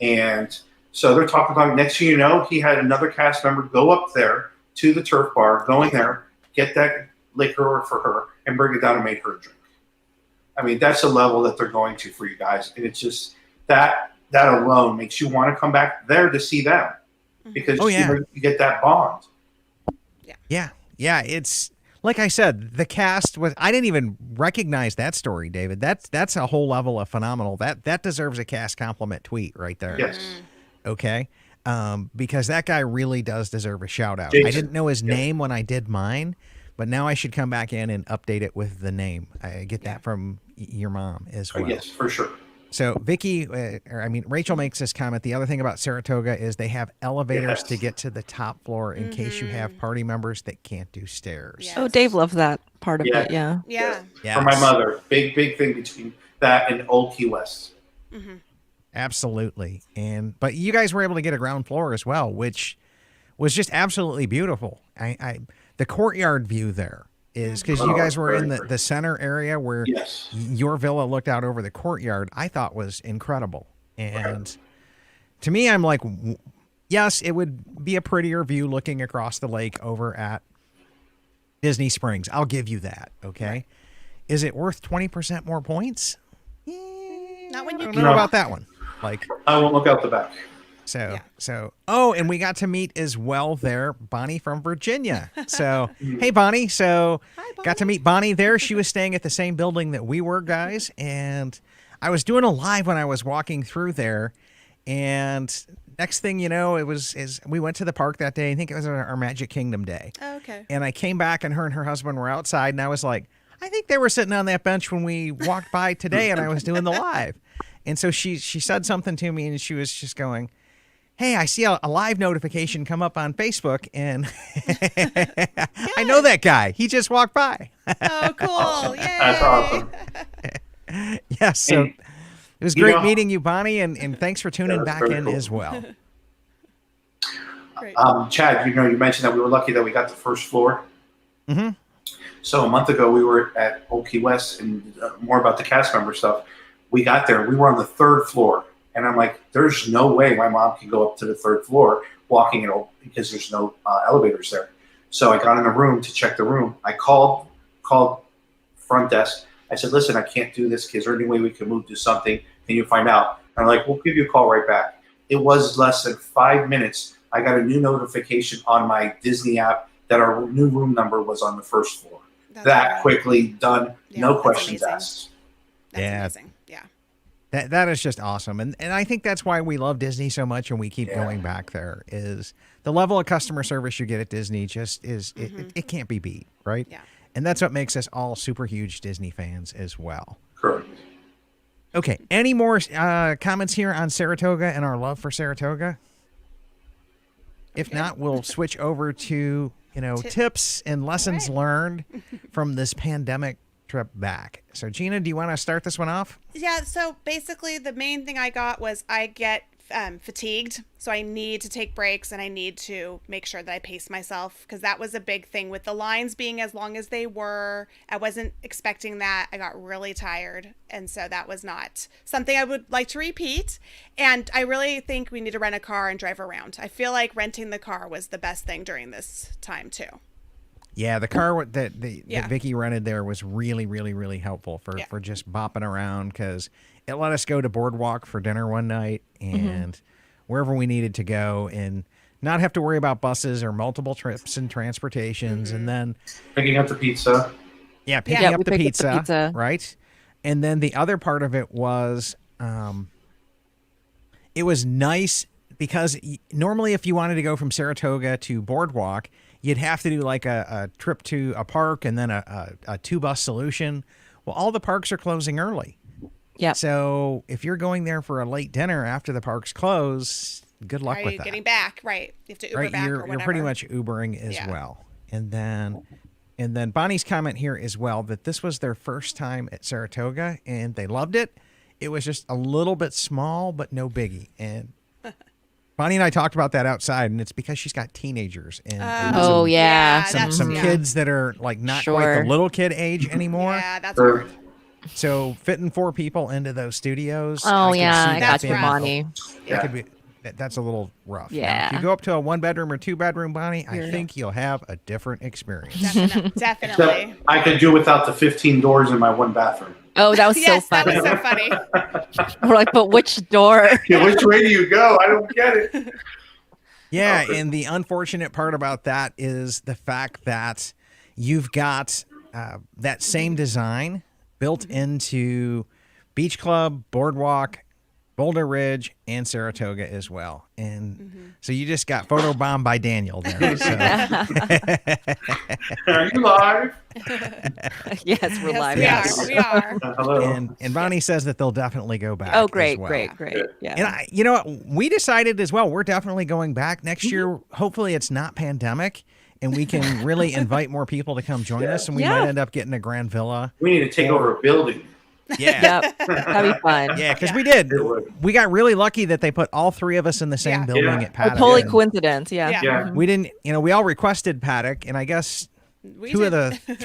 E: And so they're talking about it. Next thing you know, he had another cast member go up there to the turf bar, go in there, get that liquor for her, and bring it down and make her a drink. I mean, that's the level that they're going to for you guys. And it's just that alone makes you want to come back there to see them because you get that bond.
G: Yeah. It's like I said, the cast was. I didn't even recognize that story, David. That's a whole level of phenomenal. That deserves a cast compliment tweet right there.
E: Yes.
G: Okay. Because that guy really does deserve a shout out.
E: Jason.
G: I didn't know his name when I did mine, but now I should come back in and update it with the name. I get that from your mom as well.
E: Yes, for sure.
G: So Rachel makes this comment. The other thing about Saratoga is they have elevators to get to the top floor in case you have party members that can't do stairs.
H: Yes.
I: Oh, Dave loved that part of
E: Yeah.
I: it. Yeah.
H: Yeah.
G: Yes.
E: For my mother, big thing between that and Old Key West.
H: Mm-hmm.
G: Absolutely. But you guys were able to get a ground floor as well, which was just absolutely beautiful. The courtyard view there is because you guys were in the center area where your villa looked out over the courtyard. I thought was incredible. And to me, I'm like, yes, it would be a prettier view looking across the lake over at Disney Springs. I'll give you that. Okay. Is it worth 20% more points?
H: Not when you
G: I don't know about that one. Like,
E: I won't look out the back.
G: And we got to meet as well there Bonnie from Virginia. So, hey, Bonnie. So,
H: Hi, Bonnie.
G: got to meet Bonnie there. She was staying at the same building that we were, guys. And I was doing a live when I was walking through there. And next thing you know, we went to the park that day. I think it was our Magic Kingdom day.
H: Oh, okay.
G: And I came back and her and her husband were outside. And I was like, I think they were sitting on that bench when we walked by today and I was doing the live. And so she said something to me and she was just going, hey, I see a live notification come up on Facebook, and I know that guy. He just walked by.
H: Oh, cool. Yay.
E: That's awesome.
G: Yes, so it was great meeting you, Bonnie, and thanks for tuning back in as well.
H: Great.
E: Chad, you mentioned that we were lucky that we got the first floor.
G: Mm-hmm.
E: So a month ago, we were at Old Key West, and more about the cast member stuff. We got there. We were on the third floor. And I'm like, there's no way my mom can go up to the third floor walking because there's no elevators there. So I got in the room to check the room. I called front desk. I said, listen, I can't do this. Is there any way we can move to something? Can you find out? And they're like, we'll give you a call right back. It was less than 5 minutes. I got a new notification on my Disney app that our new room number was on the first floor. That quickly done.
H: Yeah,
E: no
H: that's
E: questions
H: amazing.
E: asked.
H: That's amazing. Yeah.
G: That is just awesome. And I think that's why we love Disney so much and we keep going back there is the level of customer service you get at Disney just is, it can't be beat, right?
H: Yeah.
G: And that's what makes us all super huge Disney fans as well.
E: Correct.
G: Okay. Any more comments here on Saratoga and our love for Saratoga? If not, we'll switch over to, tips and lessons learned from this pandemic trip back. So Gina, do you want to start this one off?
H: Yeah, so basically the main thing I got was I get fatigued, so I need to take breaks and I need to make sure that I pace myself because that was a big thing with the lines being as long as they were. I wasn't expecting that. I got really tired, and so that was not something I would like to repeat. And I really think we need to rent a car and drive around. I feel like renting the car was the best thing during this time too.
G: Yeah, the car that Vicky rented there was really, really, really helpful for just bopping around because it let us go to Boardwalk for dinner one night and wherever we needed to go and not have to worry about buses or multiple trips and transportations. And then
E: Picking up the pizza.
G: Yeah, picking up
I: we
G: the
I: picked up the pizza.
G: Right? And then the other part of it was it was nice because normally if you wanted to go from Saratoga to Boardwalk, you'd have to do like a trip to a park and then a two-bus solution. Well, all the parks are closing early.
I: Yep.
G: So if you're going there for a late dinner after the parks close, good luck
H: Are
G: with
H: you
G: that.
H: getting back? Right. You have to Uber
G: Right,
H: back or
G: you're
H: whatever.
G: pretty much Ubering as
H: Yeah.
G: well. And then Bonnie's comment here as well that this was their first time at Saratoga and they loved it. It was just a little bit small, but no biggie. And Bonnie and I talked about that outside, and it's because she's got teenagers and
I: Oh, yeah.
G: some
H: yeah.
G: kids that are like not quite
I: Sure.
G: the little kid age anymore.
H: Yeah, that's
E: Or-
H: hard.
G: So fitting 4 people into those studios.
I: Oh,
G: I can
I: yeah.
G: see
I: I
G: that
I: got
H: That's
I: you,
G: being-
H: rough.
I: Bonnie.
G: That could be. That's a little rough. Now,
I: Yeah.
G: if you go up to a 1-bedroom or 2-bedroom, Bonnie, I
I: You're-
G: think you'll have a different experience.
H: Definitely.
E: Except
H: Definitely.
E: I could do without the 15 doors in my one bathroom.
I: Oh, that was
H: Yes,
I: so
H: that
I: funny.
H: was so funny.
I: We're like, but which door?
E: Yeah, which way do you go? I don't get it.
G: Yeah,
E: Okay.
G: and the unfortunate part about that is the fact that you've got that same design built into Beach Club, Boardwalk, Boulder Ridge, and Saratoga as well. And so you just got photobombed by Daniel there. So.
E: Are you live?
I: Yes, we're
H: Yes,
I: live.
H: we
G: Yes.
H: are. We are.
E: Hello.
G: and Bonnie says that they'll definitely go back.
I: Oh,
G: as
I: great,
G: well.
I: great. Yeah.
G: And you know what? We decided as well, we're definitely going back next year. Hopefully it's not pandemic and we can really invite more people to come join us. And we
I: Yeah.
G: might end up getting a grand villa.
E: We need to take over a building.
G: Yeah.
I: Yep. That'd be fun.
G: Yeah, because we did.
E: It would.
G: We got really lucky that they put all 3 of us in the same
H: Yeah.
G: building
E: Yeah.
G: at Paddock.
I: Holy
G: And
I: coincidence. Yeah.
H: Yeah.
E: Yeah.
G: we didn't, we all requested Paddock, and I guess
H: We
G: 2 of
H: did.
G: the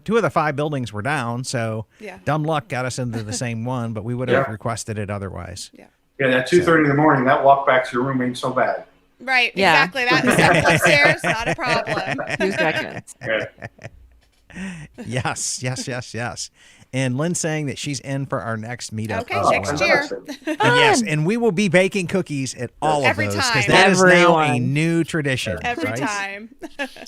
G: 2 of the 5 buildings were down. So
H: Yeah.
G: dumb luck got us into the same one, but we would have
E: Yeah.
G: requested it otherwise.
E: Yeah, that 2:30 in the morning, that walk back to your room ain't so bad.
H: Right.
I: Yeah.
H: Exactly. That step upstairs, not a problem.
I: 2 seconds.
E: Yeah.
G: Yes. And Lynn's saying that she's in for our next meetup.
H: Okay,
G: as
H: next
G: well.
H: year.
G: And yes, and we will be baking cookies at all
H: Every
G: of those
H: time.
G: because that is now a
I: Everyone.
G: new tradition.
H: Every
G: right?
H: time.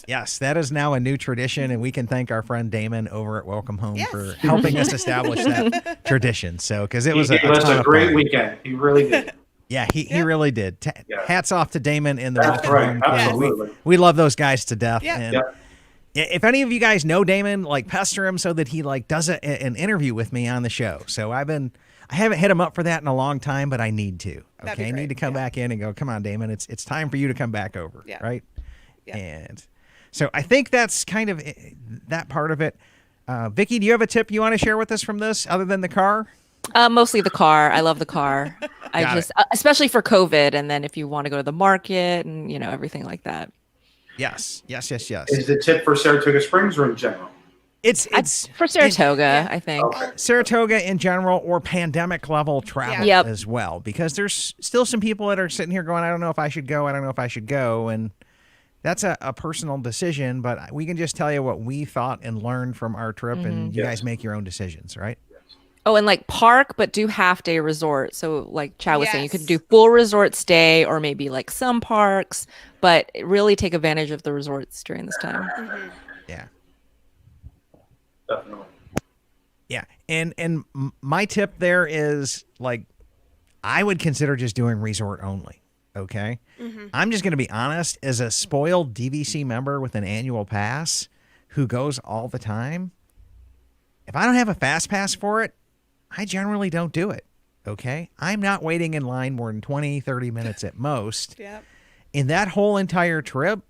G: Yes, that is now a new tradition, and we can thank our friend Damon over at Welcome Home
H: Yes.
G: for helping us establish that tradition. So, because it
E: He
G: was a
E: gave us
G: ton
E: a
G: of
E: great
G: fun.
E: weekend. He really did.
G: Yeah, he really did.
E: Yeah.
G: Hats off to Damon and the
E: That's
G: Welcome
E: right.
G: Home crew.
E: Absolutely.
G: We love those guys to death.
H: Yeah.
G: And
E: Yeah.
G: if any of you guys know Damon, like pester him so that he like does an interview with me on the show. So I haven't hit him up for that in a long time, but I need to.
H: That'd be
G: Okay, I need
H: great.
G: to come
H: Yeah.
G: back in and go. Come on, Damon, it's time for you to come back over.
H: Yeah.
G: Right.
H: Yeah.
G: And so I think that's kind of that part of it. Vicky, do you have a tip you want to share with us from this, other than the car?
I: Mostly the car. I love the car. I
G: Got
I: just, especially for COVID, and then if you want to go to the market and everything like that.
G: Yes.
E: Is the tip for Saratoga Springs or in general?
G: It's
I: For Saratoga, I think.
E: Okay.
G: Saratoga in general or pandemic level travel
I: Yeah. Yep.
G: as well, because there's still some people that are sitting here going, I don't know if I should go. And that's a personal decision, but we can just tell you what we thought and learned from our trip, and you
E: Yes.
G: guys make your own decisions, right?
I: Oh, and like park, but do half-day resort. So like Chad was saying, you could
H: Yes.
I: do full resort stay or maybe like some parks, but really take advantage of the resorts during this time.
G: Yeah.
E: Definitely.
G: Yeah. And my tip there is like, I would consider just doing resort only. Okay. I'm just going to be honest, as a spoiled DVC member with an annual pass who goes all the time, if I don't have a fast pass for it, I generally don't do it. Okay. I'm not waiting in line more than 20, 30 minutes at most.
H: Yep.
G: In that whole entire trip,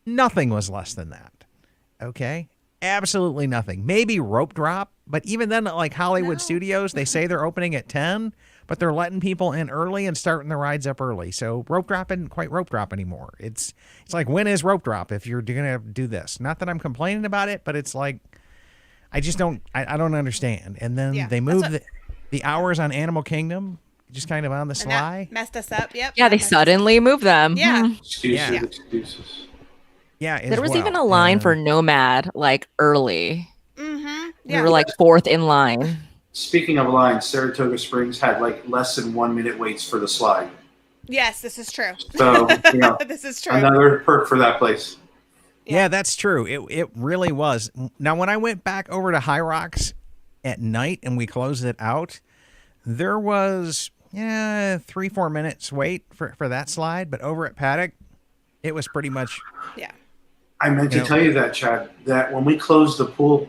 G: nothing was less than that. Okay. Absolutely nothing. Maybe rope drop, but even then, like Hollywood Studios, they say they're opening at 10, but they're letting people in early and starting the rides up early. So rope drop isn't quite rope drop anymore. It's like, when is rope drop if you're going to do this? Not that I'm complaining about it, but it's like, I just don't, I don't understand. And then
H: Yeah,
G: they
H: that's
G: move
H: what-
G: the hours on Animal Kingdom just kind of on the
H: And
G: sly.
H: that messed us up. Yep.
I: Yeah, they
H: That messed-
I: suddenly move them.
H: Yeah.
I: Mhm.
E: Excuses,
G: Yeah.
E: excuses.
G: Yeah. as
I: There was
G: well.
I: even a line
G: And-
I: for Nomad like early.
H: Mm-hmm.
I: We
H: Yeah.
I: were like 4th in line.
E: Speaking of lines, Saratoga Springs had like less than 1 minute waits for the slide.
H: Yes, this is true.
E: So,
H: This is true.
E: another perk for that place.
G: Yeah, that's true. It really was. Now, when I went back over to High Rocks at night and we closed it out, there was 3-4 minutes wait for that slide. But over at Paddock, it was pretty much
H: Yeah.
E: I meant
G: You
E: to
G: know-
E: tell you that, Chad, that when we closed the pool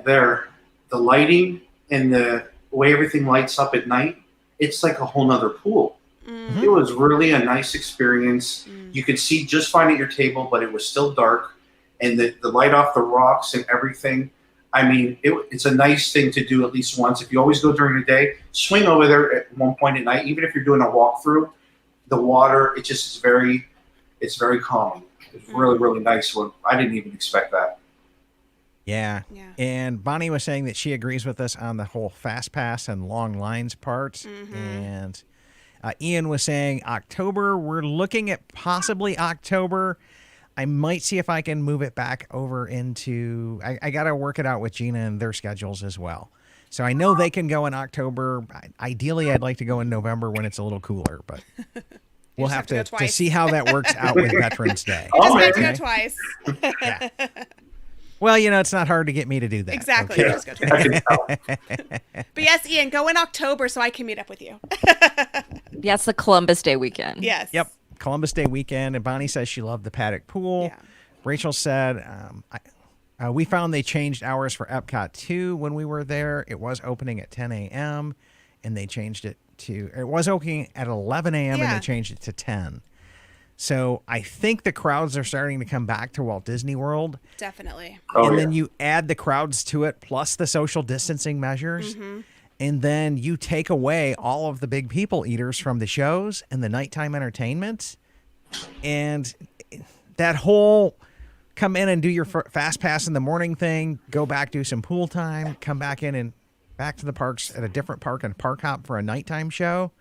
E: there, the lighting in the the way everything lights up at night, it's like a whole nother pool. It was really a nice experience. You could see just fine at your table, but it was still dark, and the light off the rocks and everything. I mean, it's a nice thing to do at least once. If you always go during the day, swing over there at one point at night. Even if you're doing a walkthrough, the water, it's very calming. It's really, really nice one. I didn't even expect that.
G: Yeah. And Bonnie was saying that she agrees with us on the whole fast pass and long lines part. And Ian was saying October. We're looking at possibly October. I might see if I can move it back over into, I got to work it out with Gina and their schedules as well. So I know they can go in October. Ideally, I'd like to go in November when it's a little cooler, but we'll have to see how that works out with Veterans Day.
H: You just have to go twice.
G: Yeah. Well, it's not hard to get me to do that.
H: Exactly.
G: Okay?
H: Just go twice. But yes, Ian, go in October so I can meet up with you.
I: Yeah, it's the Columbus Day weekend.
H: Yes.
G: Yep. Columbus Day weekend, and Bonnie says she loved the paddock pool.
H: Yeah.
G: Rachel said, we found they changed hours for Epcot too when we were there. It was opening at 10 a.m. and they changed it it was opening at 11 a.m. and they changed it to 10. So I think the crowds are starting to come back to Walt Disney World.
H: Definitely.
G: And then you add the crowds to it plus the social distancing measures. And then you take away all of the big people eaters from the shows and the nighttime entertainment. And that whole come in and do your fast pass in the morning thing, go back, do some pool time, come back in and back to the parks at a different park and park hop for a nighttime show.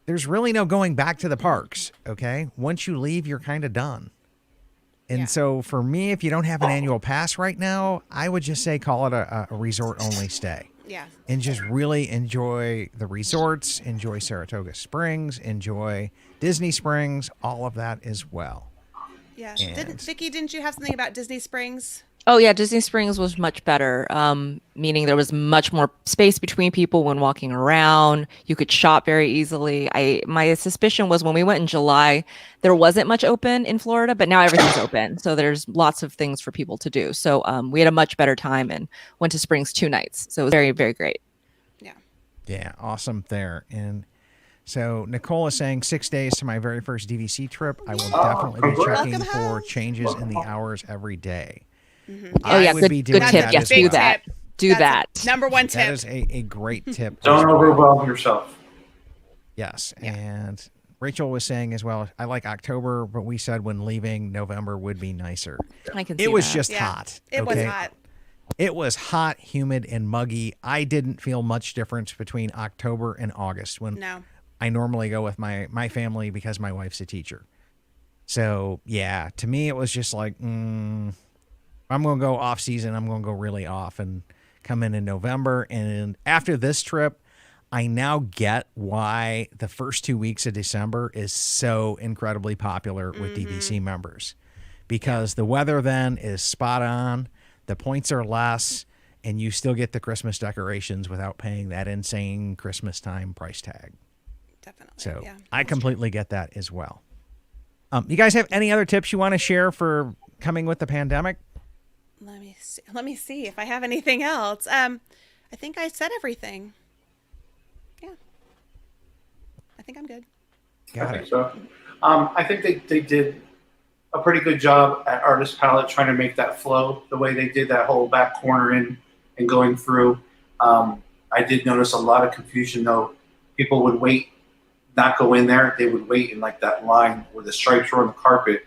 G: There's really no going back to the parks, okay? Once you leave, you're kind of done. And so for me, if you don't have an annual pass right now, I would just say call it a resort-only stay.
H: Yeah.
G: And just really enjoy the resorts, enjoy Saratoga Springs, enjoy Disney Springs, all of that as well.
H: Yeah.
G: And
H: Vicki, didn't you have something about Disney Springs?
I: Oh yeah, Disney Springs was much better. Meaning there was much more space between people when walking around. You could shop very easily. My suspicion was when we went in July, there wasn't much open in Florida, but now everything's open. So there's lots of things for people to do. So we had a much better time and went to Springs 2 nights. So it was very, very great.
G: Yeah, awesome there. And so Nicole is saying 6 days to my very first DVC trip. I will definitely be checking for changes in the hours every day.
I: Oh yeah,
G: would be
I: good
G: doing
I: tip.
G: that
I: Yes,
G: as
I: do
G: well.
I: that. Do that.
H: Number one tip.
G: That is a great tip.
E: Don't overwhelm yourself.
G: Yes. And Rachel was saying as well, I like October, but we said when leaving, November would be nicer.
I: I can see
G: It was
I: that.
G: just hot.
H: It was hot.
G: It was hot, humid, and muggy. I didn't feel much difference between October and August when I normally go with my family because my wife's a teacher. So, yeah, to me, it was just like, I'm going to go off season. I'm going to go really off and come in November. And after this trip, I now get why the first 2 weeks of December is so incredibly popular with DVC members, because the weather then is spot on. The points are less, and you still get the Christmas decorations without paying that insane Christmas time price tag.
H: Definitely.
G: So
H: yeah,
G: I completely get that as well. You guys have any other tips you want to share for coming with the pandemic?
H: Let me see if I have anything else. I think I said everything. Yeah. I think I'm good.
E: I think so. I think they did a pretty good job at Artist Palette trying to make that flow the way they did that whole back corner in and going through. I did notice a lot of confusion though. People would wait, not go in there. They would wait in like that line where the stripes were on the carpet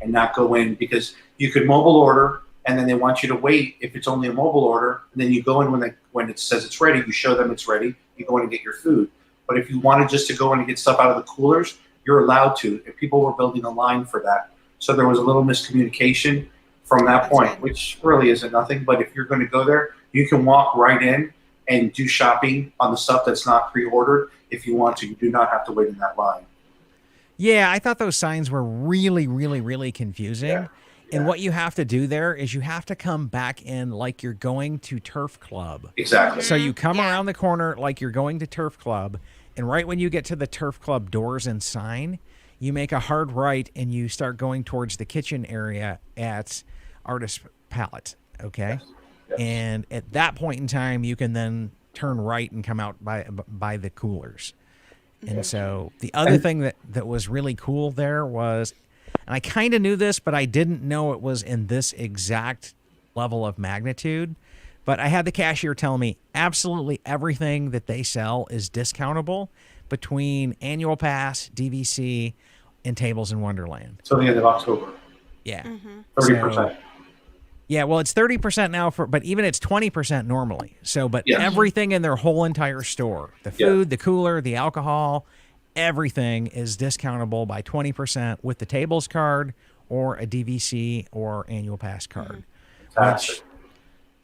E: and not go in, because you could mobile order and then they want you to wait if it's only a mobile order, and then you go in when it says it's ready, you show them it's ready, you go in and get your food. But if you wanted just to go in and get stuff out of the coolers, you're allowed to, and people were building a line for that. So there was a little miscommunication from that point, which really isn't nothing. But if you're going to go there, you can walk right in and do shopping on the stuff that's not pre-ordered if you want to. You do not have to wait in that line.
G: Yeah, I thought those signs were really, really, really confusing.
E: Yeah.
G: And what you have to do there is you have to come back in like you're going to Turf Club.
E: Exactly.
G: So you come around the corner like you're going to Turf Club, and right when you get to the Turf Club doors and sign, you make a hard right and you start going towards the kitchen area at Artist Palette, okay?
E: Yes.
G: And at that point in time, you can then turn right and come out by the coolers. And so the other thing that was really cool there was, and I kind of knew this, but I didn't know it was in this exact level of magnitude. But I had the cashier tell me absolutely everything that they sell is discountable between annual pass, DVC, and Tables in Wonderland.
E: Till the end of October.
G: Yeah.
E: 30%.
G: So, yeah, well, it's 30% now but even it's 20% normally. So, but everything in their whole entire store, the food, the cooler, the alcohol, everything is discountable by 20% with the Tables card or a DVC or annual pass card. Which,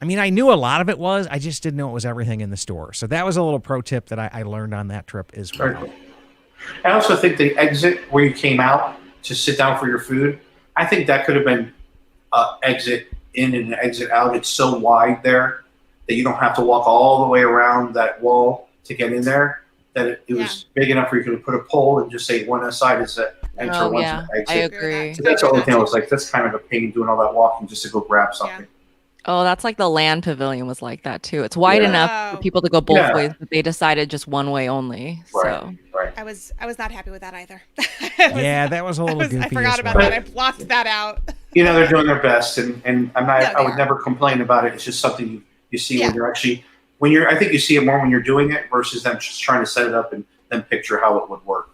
G: I mean, I knew a lot of it was, I just didn't know it was everything in the store. So that was a little pro tip that I learned on that trip as well.
E: Cool. I also think the exit where you came out to sit down for your food, I think that could have been exit in and exit out. It's so wide there that you don't have to walk all the way around that wall to get in there, that it was big enough where you could put a pole and just say one side is the enter, one's the exit.
I: I agree.
E: So that's the only thing I was like, that's kind of a pain doing all that walking just to go grab something.
I: Oh, that's like the land pavilion was like that too. It's wide enough for people to go both ways, but they decided just one way only. So
H: I was not happy with that either.
G: That was a little goofy.
H: I forgot about that. I blocked that out.
E: You know, they're doing their best, and I'm not. I would never complain about it. It's just something you see when you're actually I think you see it more when you're doing it versus them just trying to set it up and then picture how it would work.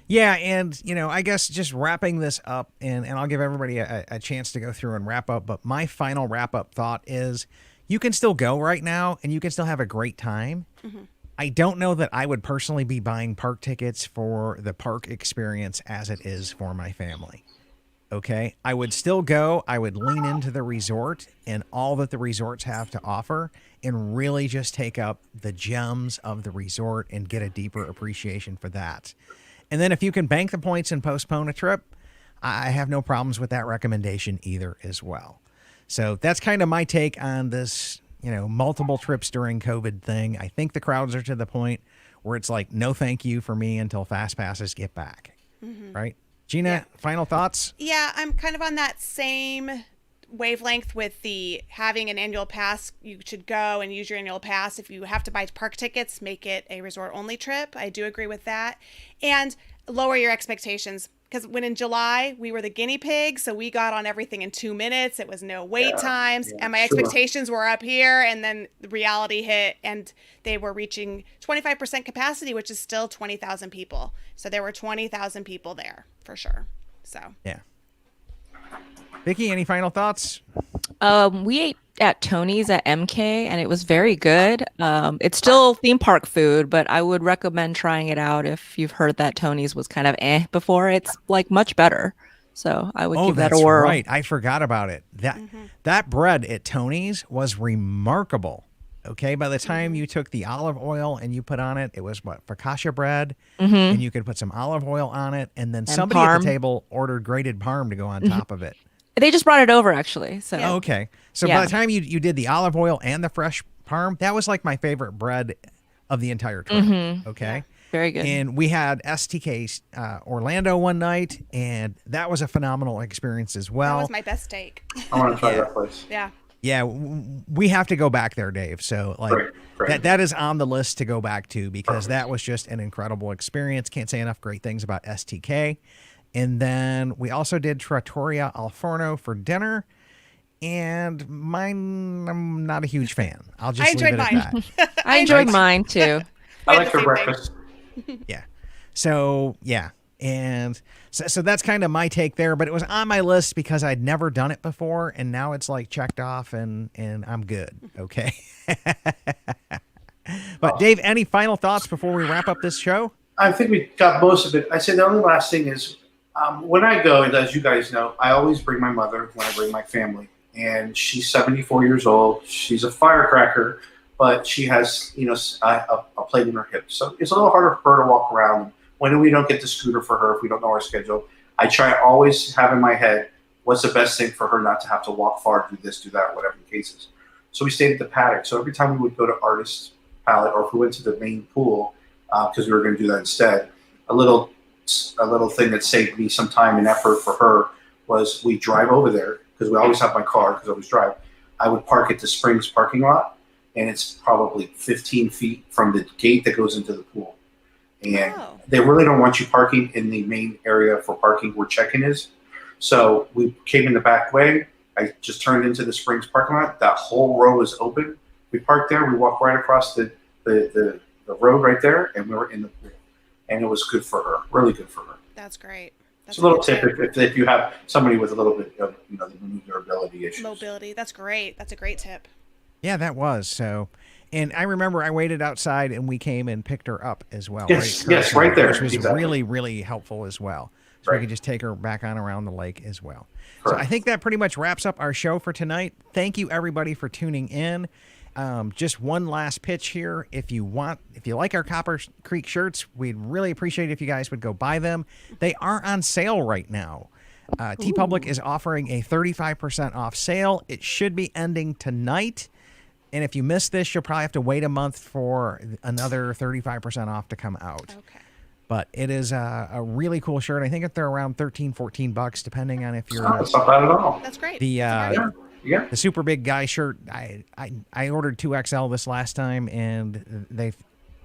G: Yeah, and, I guess just wrapping this up, and I'll give everybody a chance to go through and wrap up, but my final wrap-up thought is you can still go right now, and you can still have a great time. I don't know that I would personally be buying park tickets for the park experience as it is for my family. Okay? I would still go. I would lean into the resort and all that the resorts have to offer and really just take up the gems of the resort and get a deeper appreciation for that. And then if you can bank the points and postpone a trip, I have no problems with that recommendation either as well. So that's kind of my take on this, multiple trips during COVID thing. I think the crowds are to the point where it's like, no thank you for me until fast passes get back. Right? Gina, final thoughts?
H: Yeah, I'm kind of on that same wavelength with the having an annual pass. You should go and use your annual pass. If you have to buy park tickets, make it a resort only trip. I do agree with that. And lower your expectations, because when in July we were the guinea pigs, so we got on everything in 2 minutes. It was no wait times, and my expectations were up here, and then the reality hit, and they were reaching 25% capacity, which is still 20,000 people. So there were 20,000 people there for sure. So
G: Vicki, any final thoughts?
I: We ate at Tony's at MK, and it was very good. It's still theme park food, but I would recommend trying it out if you've heard that Tony's was kind of before. It's like much better. So I would give that a whirl.
G: Right. I forgot about it. That bread at Tony's was remarkable. Okay. By the time you took the olive oil and you put on it, it was focaccia bread, and you could put some olive oil on it. And then somebody at the table ordered grated parm to go on top of it.
I: They just brought it over, actually. So
G: okay. So by the time you did the olive oil and the fresh parm, that was like my favorite bread of the entire trip. Okay.
I: Very good.
G: And we had STK Orlando one night, and that was a phenomenal experience as well.
H: That was my best steak.
E: I want to try that place.
G: Yeah, we have to go back there, Dave. So that is on the list to go back to, because that was just an incredible experience. Can't say enough great things about STK. And then we also did Trattoria Al Forno for dinner. And mine, I'm not a huge fan. I'll just leave it at that.
I: I enjoyed mine too.
E: I like their breakfast.
G: Yeah. So, yeah. And so that's kind of my take there. But it was on my list because I'd never done it before. And now it's like checked off and I'm good. Okay. But Dave, any final thoughts before we wrap up this show?
E: I think we got most of it. I said the only last thing is, when I go, and as you guys know, I always bring my mother when I bring my family. And she's 74 years old. She's a firecracker, but she has, a plate in her hip. So it's a little harder for her to walk around. When we don't get the scooter for her, if we don't know our schedule, I try to always have in my head, what's the best thing for her not to have to walk far, do this, do that, whatever the case is. So we stayed at the paddock. So every time we would go to Artist Palette, or if we went to the main pool, because we were going to do that instead, a little thing that saved me some time and effort for her was we drive over there, because we always have my car, because I always drive. I would park at the Springs parking lot, and it's probably 15 feet from the gate that goes into the pool. And
H: Oh.
E: they really don't want you parking in the main area for parking where check-in is. So we came in the back way. I just turned into the Springs parking lot. That whole row is open. We parked there. We walked right across the road right there, and we were in the pool. And it was good for her, really good for her.
H: That's great. That's
E: It's a little
H: good
E: tip if you have somebody with a little bit of the maneuverability issues.
H: mobility. That's great. That's a great tip.
G: Yeah, that was so. And I remember I waited outside and we came and picked her up as well.
E: Yes,
G: right?
E: yes, right there.
G: Which was
E: Exactly.
G: really, really helpful as well. So we
E: Right.
G: could just take her back on around the lake as well. So
E: Correct.
G: I think that pretty much wraps up our show for tonight. Thank you everybody for tuning in. Just one last pitch here. If you like our Copper Creek shirts, we'd really appreciate it if you guys would go buy them. They are on sale right now. TeePublic is offering a 35% off sale. It should be ending tonight. And if you miss this, you'll probably have to wait a month for another 35% off to come out.
H: Okay.
G: But it is a really cool shirt. I think they're around $13-14, depending on if you're
E: Oh, it's not bad at all.
H: That's great.
G: the
H: That's great.
E: Yeah.
G: the super big guy shirt. I ordered 2XL this last time, and they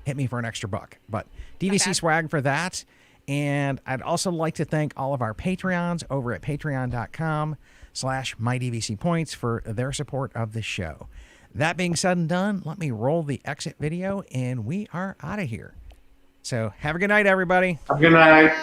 G: hit me for an extra buck. But DVC
H: bad.
G: swag for that. And I'd also like to thank all of our Patreons over at patreon.com/mydvcpoints for their support of the show. That being said and done, let me roll the exit video, and we are out of here. So have a good night, everybody.
E: Have a good night.
H: Bye.